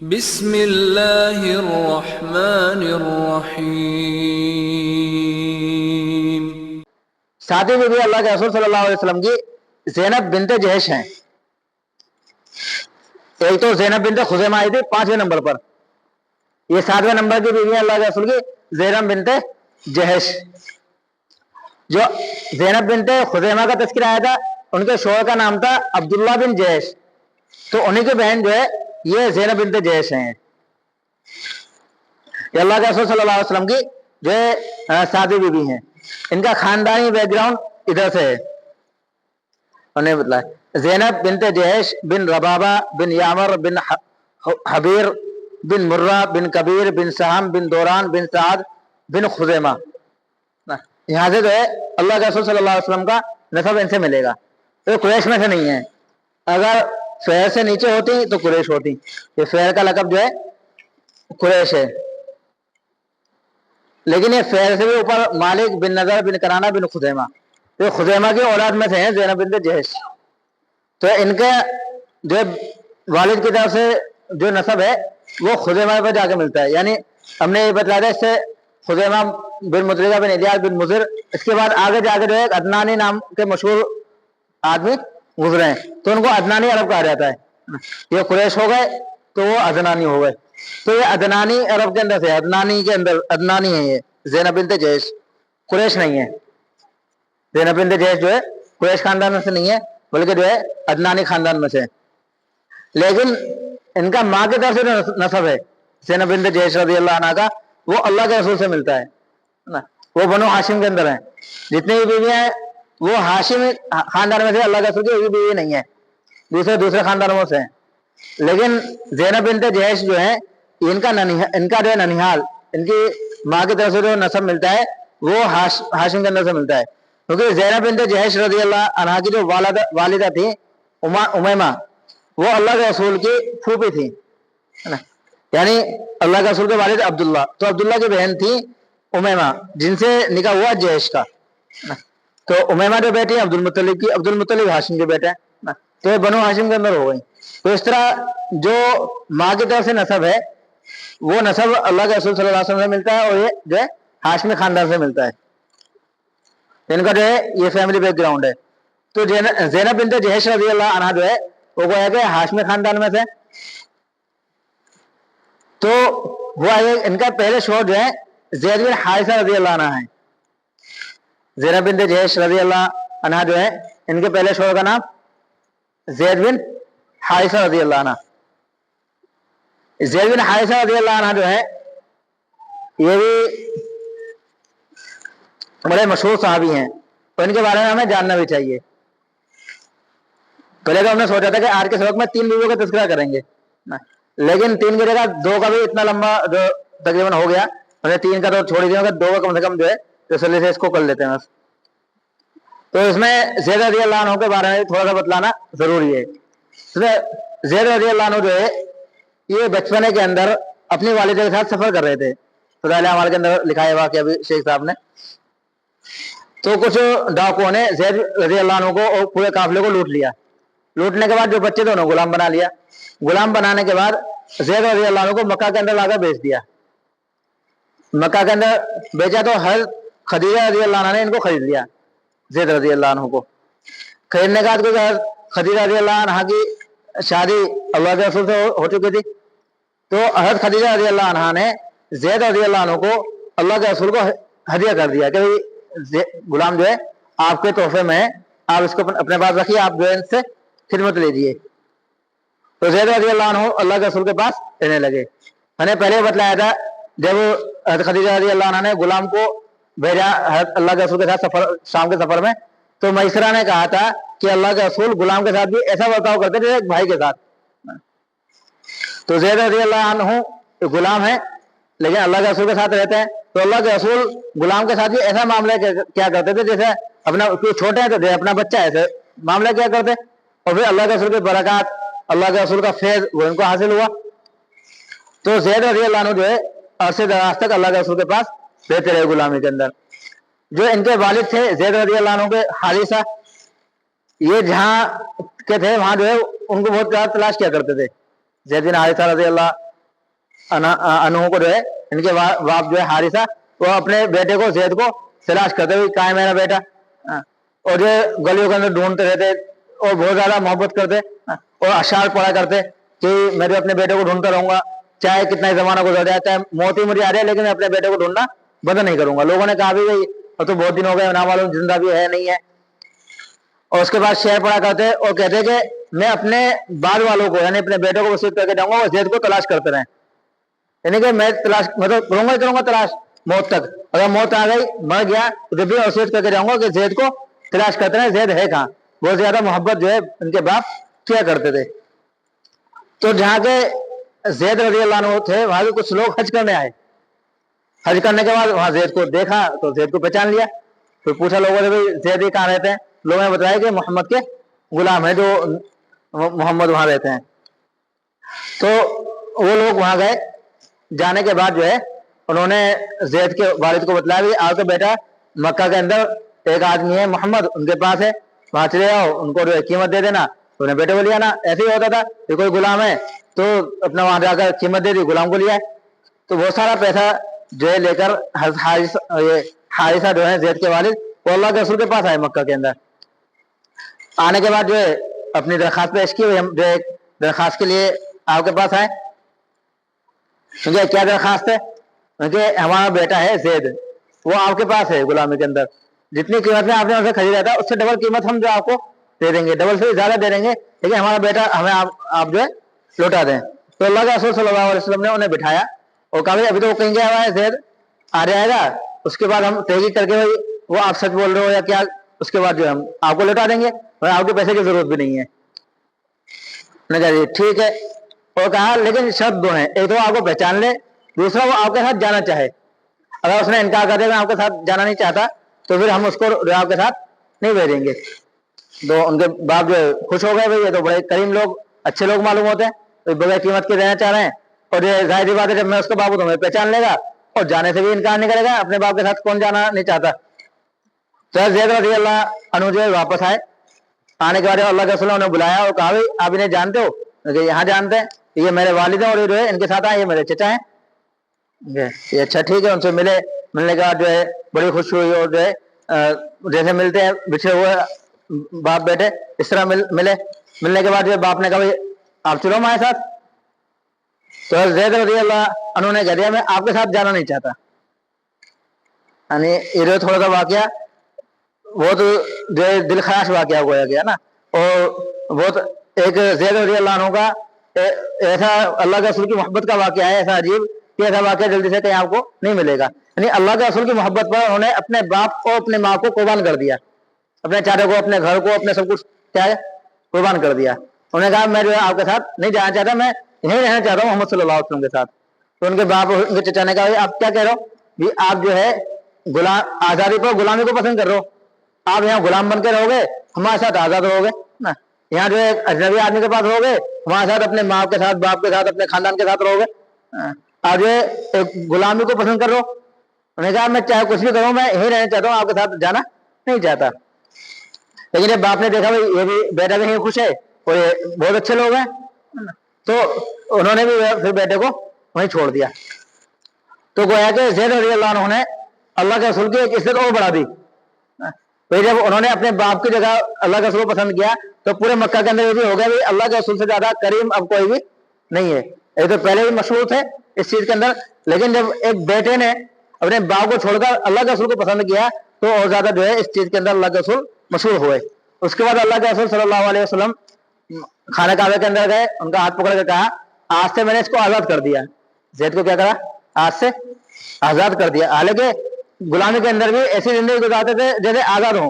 بسم اللہ الرحمن الرحیم۔ ساتویں بیوی اللہ کے رسول صلی اللہ علیہ وسلم کی زینب بنت جہش ہیں۔ ایک تو زینب بنت خزیمہ آئی تھی 5ویں نمبر پر، یہ 7ویں نمبر کی بیوی اللہ کے رسول کی زینب بنت جہش۔ جو زینب بنت خزیمہ کا تذکرہ آیا تھا ان کے شوہر کا نام تھا عبداللہ بن جہش، تو انہی کی بہن جو ہے یہ زینب بنت جہش ہیں۔ یہ اللہ کے رسول صلی اللہ علیہ وسلم کی جو ہے 7ویں بیوی ہیں۔ ان کا خاندانی بیک گراؤنڈ ادھر سے ہے، انہیں بتلایا زینب بنت جہش بن ربابہ بن یامر بن حبیر بن مرہ بن کبیر بن سہم بن دوران بن سعد بن خزیمہ۔ یہاں سے جو ہے اللہ کے رسول صلی اللہ علیہ وسلم کا نسب ان سے ملے گا، تو قریش میں سے نہیں ہے۔ اگر فہر سے نیچے ہوتی تو قریش ہوتی، یہ فہر کا لقب جو ہے قریش ہے، لیکن یہ فہر سے بھی اوپر مالک بن نضر بن کنانہ بن خزیمہ، تو خزیمہ کی اولاد میں سے ہیں زینب بنت جہش۔ تو ان کے جو والد کی طرف سے جو نسب ہے وہ خزیمہ پہ جا کے ملتا ہے، یعنی ہم نے یہ بتلایا تھا اس سے خزیمہ بن مدرکہ بن الیاس بن مضر، اس کے بعد آگے جا کے جو ہے عدنانی نام کے مشہور آدمی گزرے ہیں، تو ان کو عدنانی عرب کہا جاتا ہے۔ یہ قریش ہو گئے تو وہ عدنانی ہو گئے، تو یہ عدنانی عرب کے اندر سے عدنانی کے اندر عدنانی ہے۔ یہ زینب بنت جہش قریش نہیں ہے، زینب بنت جہش جو ہے قریش خاندان میں سے نہیں ہے بلکہ جو ہے عدنانی خاندان میں سے ہے۔ لیکن ان کا ماں کی طرف سے جو نسب ہے زینب بنت جہش رضی اللہ عنہ کا، وہ اللہ کے رسول سے ملتا ہے، وہ بنو ہاشم کے اندر ہیں۔ جتنی بھی بیویاں ہیں وہ ہاشم خاندان میں سے، اللہ کے رسول کی کوئی بیوی نہیں ہے، دوسرے خاندانوں سے ہیں۔ لیکن زینب بنت جہش جو ہے ان کا جو ہے ننیحال، ان کی ماں کی طرف سے جو نسب ملتا ہے وہ ہاشم کے اندر سے ملتا ہے، کیونکہ زینب بنت جہش رضی اللہ عنہ کی جو والدہ تھی امیمہ، وہ اللہ کے رسول کی پھوپھی تھی، یعنی اللہ کے رسول کے والد عبداللہ، تو عبداللہ کی بہن تھی امیمہ جن سے نکاح ہوا جہش کا۔ تو امیمہ جو بیٹی عبد المطلب کی، عبد المطلب ہاشم کے بیٹے ہیں، تو یہ بنو ہاشم کے اندر ہو گئی۔ تو اس طرح جو ماں کی طرف سے نسب ہے وہ نسب اللہ کے رسول صلی اللہ علیہ وسلم سے ملتا ہے، اور یہ جو ہے ہاشمی خاندان سے ملتا ہے، ان کا جو ہے یہ فیملی بیک گراؤنڈ ہے۔ تو زینب بنت جہش رضی اللہ عنہ جو ہے وہ ہے کہ ہاشمی خاندان میں سے، تو وہ ان کا پہلے شوہر جو ہے زید بن حارثہ رضی اللہ عنہ ہے۔ زینب بنت جہش رضی اللہ عنہ جو ہے ان کے پہلے شوہر کا نام زید بن حارثہ رضی اللہ عنہ۔ زید بن حارثہ رضی اللہ عنہ جو ہے یہ بھی بڑے مشہور صحابی ہیں، تو ان کے بارے میں ہمیں جاننا بھی چاہیے۔ پہلے تو ہم نے سوچا تھا کہ آج کے سبق میں 3 بیویوں کا تذکرہ کریں گے، لیکن 3 کی جگہ 2 کا بھی اتنا لمبا جو تقریباً ہو گیا، ہم نے 3 کا تو چھوڑ ہی دیا، 2 کا کم سے کم جو ہے تسلی سے اس کو کر لیتے ہیں بس۔ تو اس میں زید رضی اللہ عنہ کے بارے میں تھوڑا سا بتلانا ضروری ہے۔ زید رضی اللہ عنہ جو ہے یہ بچپنے کے اندر اپنی والدہ کے ساتھ سفر کر رہے تھے، فضائل اعمال کے اندر لکھا ہے واقعہ بھی شیخ صاحب نے۔ تو کچھ ڈاکوؤں نے زید رضی اللہ عنہ کو اور پورے قافلے کو لوٹ لیا۔ لوٹنے کے بعد جو بچے تھے انہوں غلام بنا لیا۔ غلام بنانے کے بعد زید رضی اللہ عنہ کو مکہ کے اندر لا کر بیچ دیا۔ مکہ کے اندر بیچا تو حضرت خدیجہ رضی اللہ عنہ نے ان کو خرید لیا، زید رضی اللہ عنہ کو۔ خریدنے کے بعد حضرت خدیجہ رضی اللہ عنہ کی شادی اللہ کے رسول سے ہو چکی تھی، تو حضرت خدیجہ رضی اللہ عنہ نے زید رضی اللہ عنہ کو اللہ کے رسول کو ہدیہ کر دیا کہ غلام جو ہے آپ کے تحفے میں ہے، آپ اس کو اپنے پاس رکھیے، آپ جو ہے ان سے خدمت لیجیے۔ تو زید رضی اللہ عنہ اللہ کے رسول کے پاس رہنے لگے۔ میں نے پہلے بتلایا تھا جب حضرت خدیجہ رضی اللہ عنہ نے غلام کو بھیجا حضرت اللہ کے رسول کے ساتھ شام کے سفر میں، تو میسرہ نے کہا تھا کہ اللہ کے رسول غلام کے ساتھ بھی ایسا برتاؤ کرتے جیسے ایک بھائی کے ساتھ۔ تو زید رضی اللہ عنہ غلام ہے لیکن اللہ کے رسول کے ساتھ رہتے ہیں، تو اللہ کے رسول غلام کے ساتھ بھی ایسا معاملہ کیا کرتے تھے جیسے اپنا چھوٹے ہیں تو اپنا بچہ ایسے معاملہ کیا کرتے، اور پھر اللہ کے رسول کی برکات، اللہ کے رسول کا فیض وہ ان کو حاصل ہوا۔ تو زید رضی اللہ عنہ جو ہے عرصے دراز تک اللہ کے رسول کے پاس رہتے رہے غلامی کے اندر۔ جو ان کے والد تھے زید رضی اللہ عنہ کے حارثہ، یہ جہاں کے تھے وہاں جو ہے ان کو بہت زیادہ تلاش کیا کرتے تھے۔ زید بن حارثہ رضی اللہ अनहु को जो है इनके बाप जो है हारिसा, वो अपने बेटे को जैद को तलाश करते हुए कहाँ है मेरा बेटा, और जो गलियों के अंदर ढूंढते रहते और बहुत ज्यादा मोहब्बत करते और अशार पढ़ा करते कि मैं भी अपने बेटे को ढूंढता रहूंगा, चाहे कितना ही जमाना गुजर जाए, चाहे मौत ही मुझे आ रही है, लेकिन मैं अपने बेटे को ढूंढना बंद नहीं करूंगा। लोगों ने कहा भी भाई अब तो बहुत दिन हो गए, ना मालूम जिंदा भी है नहीं है। और उसके बाद शेर पढ़ा करते और कहते कि मैं अपने बाद वालों को यानी अपने बेटे को वसीयत करके जाऊंगा वो जैद को तलाश करते रहे, यानी कि मैं तलाश मतलब करूंगा ही करूंगा तलाश मौत तक। अगर मौत आ गई मर गया तो जब भी वसीयत करके जाऊंगा कि जैद को तलाश करते रहे, जैद है कहाँ। बहुत ज्यादा मोहब्बत जो है उनके बाप किया करते थे। तो जहाँ के जैद रज़ी अल्लाह अन्हु थे वहां के कुछ लोग हज करने आए। हज करने के बाद वहां जैद को देखा तो जैद को पहचान लिया। फिर पूछा लोगों ने भाई जैद ही कहाँ रहते हैं, लोगों ने बताया कि मोहम्मद के गुलाम है जो मोहम्मद वहां रहते हैं। तो वो लोग वहां गए, जाने के बाद जो है उन्होंने जैद के वालिद को बतलाया भी आपके बेटा मक्का के अंदर एक आदमी है मोहम्मद, उनके पास है, वहां चले जाओ, उनको जो है कीमत दे देना। तो उन्हें बेटे को लिया ना, ऐसे ही होता था कि कोई गुलाम है तो अपना वहां जाकर कीमत दे दी, गुलाम को लिया है। तो बहुत सारा पैसा जो है लेकर हारिसा जो है जैद के वालिद वो अल्लाह के रसूल के पास आए मक्का के अंदर। आने के बाद जो है अपनी दरखास्त पेश की, हम जो है दरखास्त के लिए आपके पास आए। क्योंकि क्या दरखास्त है, क्योंकि हमारा बेटा है जैद, वो आपके पास है गुलामी के अंदर, जितनी कीमत में आपने उनसे खरीदा था उससे डबल कीमत हम जो आपको दे देंगे, डबल से ज्यादा दे देंगे, लेकिन हमारा बेटा हमें आप जो है लौटा दें। तो अल्लाह के रसूल सल्लल्लाहु अलैहि वसल्लम ने उन्हें बिठाया और कहा अभी तो वो कहीं गया हुआ है, जैद आ जाएगा, उसके बाद हम तहकीक करके भाई वो आप सच बोल रहे हो या क्या, उसके बाद जो हम आपको लौटा देंगे और आपके पैसे की जरूरत भी नहीं है। मैंने कहा ठीक है। और कहा लेकिन शर्त दो है, एक तो आपको पहचान ले, दूसरा वो आपके साथ जाना चाहे। अगर उसने इनकार कर दिया मैं आपके साथ जाना नहीं चाहता तो फिर हम उसको आपके साथ नहीं भेजेंगे। तो उनके बाप जो खुश हो गए, भाई ये तो बड़े करीम लोग अच्छे लोग मालूम होते हैं, तो बगैर कीमत के रहना चाह रहे हैं। और ये जाहिर बात है जब मैं उसका बाप हूं तो मैं पहचान लेगा और जाने से भी इनकार नहीं करेगा, अपने बाप के साथ कौन जाना नहीं चाहता। तो जैद रज़ी अल्लाह अन्हु जो वापस आए, आने के बाद अल्लाह के रसूल ने उन्हें बुलाया और कहा भाई आप इन्हें जानते हो? यहाँ जानते हैं, ये मेरे वालिद हैं और ये जो है इनके साथ आए, ये मेरे चचा हैं। ये अच्छा ठीक है। उनसे मिलने के बाद जो है बड़ी खुशी हुई और जो है जैसे मिलते हैं बिछड़े हुए बाप बेटे इस तरह मिलने के बाद जो बाप ने कहा भाई आप चलो हमारे साथ। तो ज़ैद रज़ी अल्लाह अन्हु ने कह दिया मैं आपके साथ जाना नहीं चाहता। यानी ये जो थोड़ा सा वाकया बहुत जो है दिल खराश वाकया हुआ गया ना, और बहुत एक ज़ैद रज़ी अल्लाह अन्हु का ऐसा अल्लाह के रसूल की मोहब्बत का वाकया है, ऐसा अजीब कि ऐसा वाकया जल्दी से कहीं आपको नहीं मिलेगा। यानी अल्लाह के रसूल की मोहब्बत पर उन्होंने अपने बाप को अपने माँ को कुर्बान कर दिया, अपने चाचा को, अपने घर को, अपने सब कुछ क्या है कुर्बान कर दिया। उन्होंने कहा मैं जो है आपके साथ नहीं जाना चाहता, मैं यहीं रहना चाहता हूँ मोहम्मद सल्लल्लाहु अलैहि वसल्लम के साथ। तो उनके बाप उनके चचा ने कहा आप क्या कह रहे हो भी, आप जो है गुलाम आजादी पर गुलामी को पसंद कर रहे हो, आप यहाँ गुलाम बन के रहोगे, हमारे साथ आजाद रहोगे ना, यहाँ जो है अजनबी आदमी के पास रहोगे, हमारे साथ अपने माँ के साथ, बाप के साथ, अपने खानदान के साथ रहोगे, आप जो है गुलामी को पसंद कर रहे हो। उन्होंने कहा मैं चाहे कुछ भी करूँ मैं यहीं रहना चाहता हूँ, आपके साथ जाना नहीं चाहता। लेकिन जब बाप ने देखा भाई ये भी बेटा भी यहीं खुश है और ये बहुत अच्छे लोग हैं, तो उन्होंने भी फिर बेटे को वहीं छोड़ दिया। तो गोया कि ज़ैद रज़ी अल्लाह अन्हु ने अल्लाह के रसूल की एक इज्जत और बढ़ा दी। तो जब उन्होंने अपने बाप की जगह अल्लाह के रसूल को पसंद किया तो पूरे मक्का के अंदर ये भी हो गया भाई अल्लाह के रसूल से ज्यादा करीम अब कोई भी नहीं है। ये तो पहले भी मशहूर थे इस चीज के अंदर, लेकिन जब एक बेटे ने अपने बाप को छोड़कर अल्लाह के रसूल को पसंद किया तो और ज्यादा जो है इस चीज के अंदर अल्लाह के रसूल मशहूर हुए। उसके बाद अल्लाह के रसूल सल्लल्लाहु अलैहि वसल्लम खाना काबे के अंदर गए, उनका हाथ पकड़ के कहा आज से मैंने इसको आजाद कर दिया। ज़ैद को क्या करा? आज से आजाद कर दिया। हालांकि गुलामी के अंदर भी ऐसी जिंदगी गुजारते थे जैसे आजाद हो,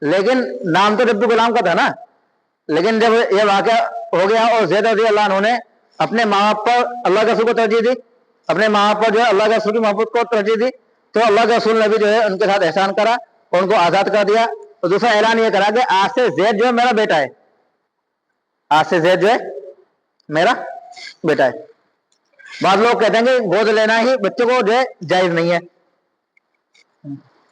लेकिन नाम तो जब भी गुलाम का था ना। लेकिन जब ये वाकया हो गया और ज़ैद रज़ी अल्लाह अन्हु ने अपने माँ बाप पर अल्लाह के रसूल को तरजीह दी, अपने माँ बाप पर जो है अल्लाह के रसूल की मोहब्बत को तरजीह दी, तो अल्लाह के रसूल ने भी जो है उनके साथ एहसान करा और उनको आजाद कर दिया। और दूसरा ऐलान ये करा कि आज से ज़ैद जो है मेरा बेटा है, आज से ज़ैद जो है मेरा बेटा है। बाद लोग कहते हैं कि गोद लेना ही बच्चे को जो है जायज नहीं है,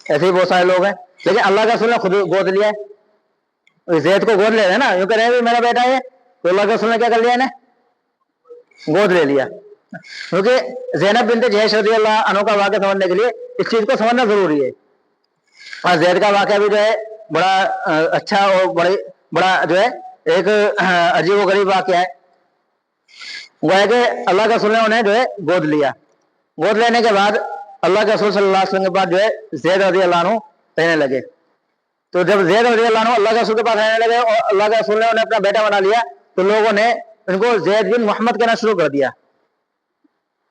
ऐसे ही बहुत सारे लोग हैं, लेकिन अल्लाह के रसूल ने खुद गोद लिया है। ज़ैद को गोद ले रहे हैं ना, यूं कह रहे हैं मेरा बेटा है, तो अल्लाह के रसूल ने क्या कर लिया, इन्हें गोद ले लिया। क्योंकि ज़ैनब बिन्त जहश रज़ी अल्लाह अन्हा का वाक़या समझने के लिए इस चीज़ को समझना ज़रूरी है। और ज़ैद का वाक़या भी जो है बड़ा अच्छा और बड़ा जो है एक अजीब व गरीब वाक़या है। वो है कि अल्लाह के रसूल ने उन्हें जो है गोद लिया। गोद लेने के बाद अल्लाह के रसूल सल्लल्लाहु अलैहि वसल्लम के पास जो है ज़ैद रज़ी अल्लाह अन्हु रहने लगे। तो जब ज़ैद रज़ी अल्लाह अन्हु अल्लाह के रसूल के पास रहने लगे और अल्लाह के रसूल ने उन्हें अपना बेटा बना लिया, तो लोगों ने इनको ज़ैद बिन मोहम्मद कहना शुरू कर दिया।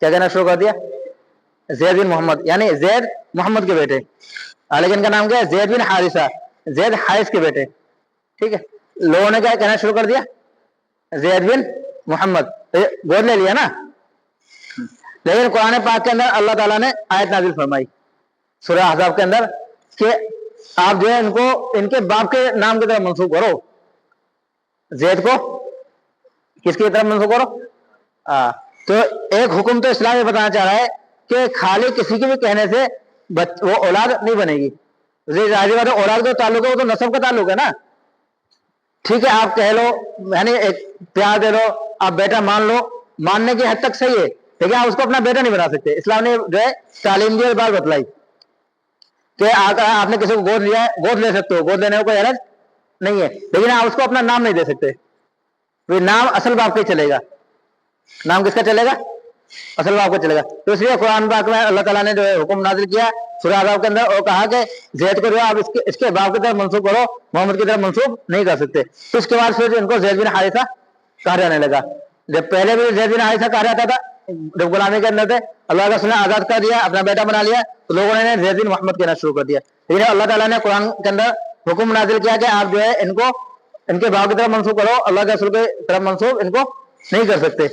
क्या कहना शुरू कर दिया? ज़ैद बिन मोहम्मद, यानी ज़ैद मोहम्मद के बेटे। लेकिन इनका नाम क्या है? ज़ैद बिन हारिसा, ज़ैद हारिस के बेटे। ठीक है, लोगों ने क्या कहना शुरू कर दिया? ज़ैद बिन मोहम्मद। गोद ले लिया ना। लेकिन कुरान पाक के अंदर अल्लाह ताला ने आयत नाजिल फरमाई सूरह अहज़ाब के अंदर कि आप जो है इनको इनके बाप के नाम की तरफ मंसूब करो। ज़ैद को किसकी तरफ मंसूब करो? तो एक हुक्म तो इस्लाम में बताना चाह रहा है कि खाली किसी के भी कहने से वो औलाद नहीं बनेगी। जाहिर बात है, औलाद का ताल्लुक है वो तो नस्ब का ताल्लुक है ना। ठीक है, आप कह लो, यानी एक प्यार दे लो, आप बेटा मान लो, मानने की हद तक सही है, लेकिन आप उसको अपना बेटा नहीं बना सकते। इस्लाम ने जो है तालीम दी और बात बतलाई कि आपने किसी को गोद लिया है, गोद ले सकते हो, गोद लेने में कोई हरज नहीं है, लेकिन आप उसको अपना नाम नहीं दे सकते। तो नाम असल बाप का ही चलेगा। नाम किसका चलेगा? असल बाप का चलेगा। तो इसलिए कुरान पाक में अल्लाह ताला ने जो है हुक्म नाजिल किया सूरह अहज़ाब के अंदर और कहा कि ज़ैद को जो आप इसके बाप की तरफ मंसूब करो, मोहम्मद की तरफ मंसूब नहीं कर सकते। तो उसके बाद फिर इनको ज़ैद बिन हारिसा कहा जाने लगा। जब पहले भी ज़ैद बिन हारिसा कहा जाता था, जब गुलामी के अंदर थे, अल्लाह का रसूल ने आज़ाद कर दिया, अपना बेटा बना लिया, तो लोगों ने ज़ैद बिन मोहम्मद कहना शुरू कर दिया। लेकिन अल्लाह ताला ने कुरान के अंदर हुक्म नाजिल किया कि आप जो है इनको इनके बाप की तरफ मंसूब करो, अल्लाह के रसूल की तरफ मंसूब इनको नहीं कर सकते।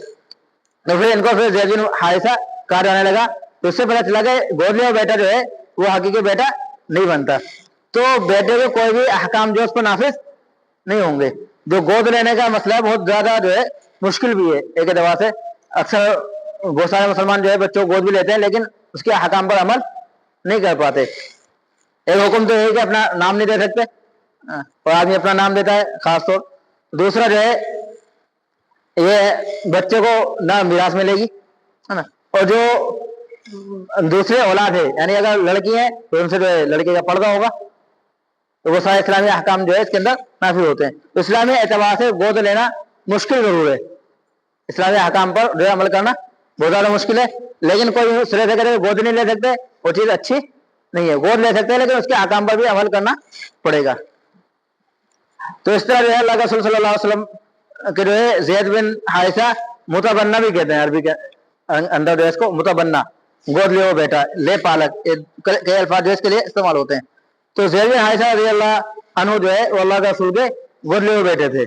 तो फिर इनको फिर ज़ैद बिन हारिसा कहा जाने लगा। तो इससे पता चला कि गोद लिया बेटा जो है वो हकीकी बेटा नहीं बनता। तो बेटे के कोई भी अहकाम जो उसको नाफिज नहीं होंगे। जो गोद लेने का मसला बहुत ज्यादा जो है मुश्किल भी है एक एतबार से। अक्सर बहुत सारे मुसलमान जो है बच्चों को गोद भी लेते हैं, लेकिन उसके अहकाम पर अमल नहीं कर पाते। एक हुक्म तो है कि अपना नाम नहीं दे सकते, और आदमी अपना नाम देता है खासतौर। दूसरा जो है ये बच्चे को ना मिरास मिलेगी, है ना, और जो दूसरे औलाद है, यानी अगर लड़की है तो उनसे जो है लड़के का पर्दा होगा। तो वो सारे इस्लामी अहकाम जो है इसके अंदर नाफिज होते हैं। तो इस्लामी एतबार से गोद लेना मुश्किल जरूर है, इस्लामी अहकाम पर जो है अमल करना बहुत ज्यादा मुश्किल है। लेकिन कोई सिरे से कहते गोद नहीं ले सकते, वो चीज अच्छी नहीं है। गोद ले सकते हैं लेकिन उसके अहकाम पर भी अमल करना पड़ेगा। तो इस तरह जो है अल्लाह के रसूल सल्लल्लाहु अलैहि वसल्लम के जो है ज़ैद बिन हारिसा मुतबन्ना भी कहते हैं अरबी के अंदर जो है इसको मुतबन्ना, गोद ले वो बेटा, ले पालक, कई अल्फाज जो इसके लिए इस्तेमाल होते हैं। तो ज़ैद बिन हारिसा रज़ी अल्लाह अन्हु जो है वो अल्लाह के रसूल के गोद ले वो बेटे थे।